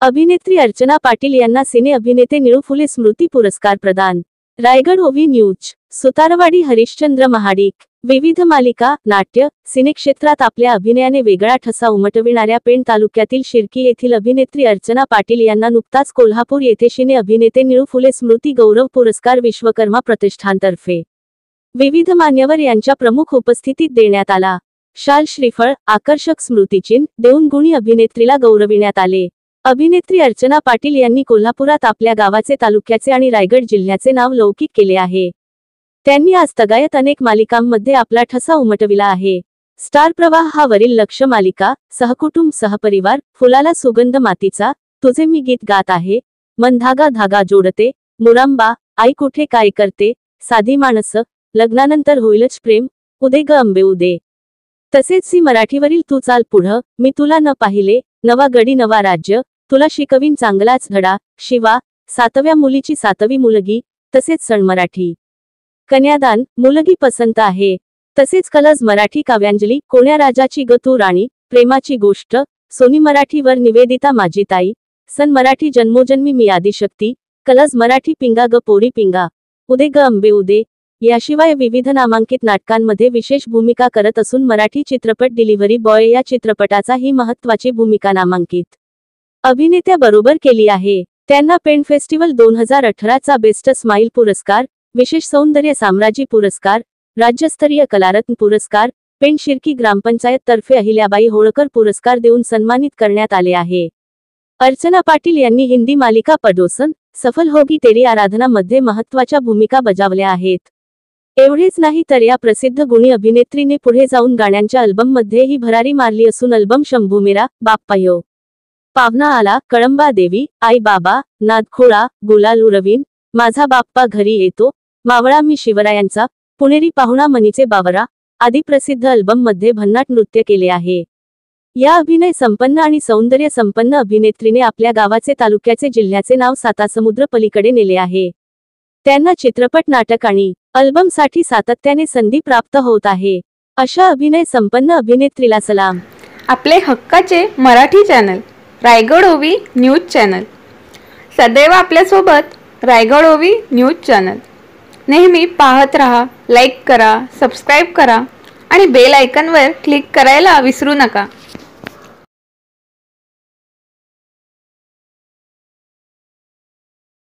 अभिनेत्री अर्चना पाटील यांना सिने अभिनेते निळू फुले स्मृती पुरस्कार प्रदान। रायगड ओवी न्यूज। सुतारवाडी हरिश्चंद्र महाडिक। विविध मालिका, नाट्य, सिनेक्षेत्रात आपल्या अभिनयाने वेगळा ठसा उमटविणाऱ्या पेण तालुक्यातील शिर्की येथील अभिनेत्री अर्चना पाटील यांना नुकताच कोल्हापूर येथे सिने अभिनेते निळू फुले स्मृती गौरव पुरस्कार विश्वकर्मा प्रतिष्ठानतर्फे विविध मान्यवर यांच्या प्रमुख उपस्थितीत देण्यात आला। शाल श्रीफळ, आकर्षक स्मृतिचिन्ह देऊन गुणी अभिनेत्रीला गौरविण्यात आले। अभिनेत्री अर्चना पाटील यांनी कोल्हापुरात आपल्या गावाचे, तालुक्याचे आणि रायगड जिल्ह्याचे नाव लौकिक केले आहे। त्यांनी आजतागायत अनेक मालिकांमध्ये आपला ठसा उमटविला आहे। स्टार प्रवाह हा वरील लक्ष मालिका, सहकुटुंब सहपरिवार, फुलाला सुगंध मातीचा, तुझे मी गीत गात आहे, मन धागा धागा जोडते, मुरांबा, आई कुठे काय करते, साधी माणसं, लग्नानंतर होईलच प्रेम, उदे ग अंबे उदे, तसेच सी मराठीवरील तू चाल पुढं, मी तुला न पाहिले, नवा गडी नवा राज्य, तुला शिकवीन चांगलाच धडा, शिवा, सातव्या मुलीची सातवी मुलगी, तसेच सण मराठी कन्यादान, मुलगी पसंत आहे, तसेच कलज मराठी काव्यांजली, कोण्या राजाची ग तू राणी, प्रेमाची गोष्ट, सोनी मराठीवर निवेदिता माझी ताई, सन मराठी जन्मोजन्मी मी आदिशक्ती, कलज मराठी पिंगा ग पोरी पिंगा, उदे ग अंबे उदे, याशिवाय विविध नामांकित नाटकांमध्ये विशेष भूमिका करत असून मराठी चित्रपट डिलिव्हरी बॉय या चित्रपटाचा ही महत्त्वाची भूमिका नामांकित अभिनेत्याबरोबर केली आहे। त्यांना पेण फेस्टिवल 2018 चा बेस्ट स्माईल पुरस्कार, विशेष सौंदर्य साम्राज्य पुरस्कार, राज्यस्तरीय कलारत्न पुरस्कार, पेण शिर्की ग्रामपंचायत तर्फे अहिल्याबाई होळकर पुरस्कार देऊन सन्मानित करण्यात आले आहे। अर्चना पाटील यांनी हिंदी मालिका पडोसन, सफल होगी तेरी आराधना मध्ये महत्त्वाच्या भूमिका बजावल्या आहेत। एवढेच नाही तर या प्रसिद्ध गुणी अभिनेत्रीने पुढे जाऊन गाण्यांच्या अल्बममध्येही भरारी मारली असून अल्बम शंभू मेरा बाप्पा यो, पावना आला, कळंबा देवी, आई बाबा, नादखोळा, गुलाल उरवीन, माझा बाप्पा घरी येतो, मावळा मी शिवरायांचा, पुणेरी पाहुणा मनीचे बावरा आदी प्रसिद्ध अल्बममध्ये भन्नाट नृत्य केले आहे। या अभिनय संपन्न आणि सौंदर्य संपन्न अभिनेत्रीने आपल्या गावाचे, तालुक्याचे, जिल्ह्याचे नाव सातासमुद्र पलीकडे नेले आहे। त्यांना चित्रपट, नाटक आणि अल्बमसाठी सातत्याने संधी प्राप्त होत आहे। अशा अभिनय संपन्न अभिनेत्रीला सलाम। आपले हक्काचे मराठी चॅनल रायगड ओवी न्यूज चॅनल, सदैव आपल्यासोबत रायगड ओवी न्यूज चॅनल नेहमी पाहत रहा, लाईक करा, सबस्क्राईब करा आणि बेल आयकॉनवर क्लिक करायला विसरू नका।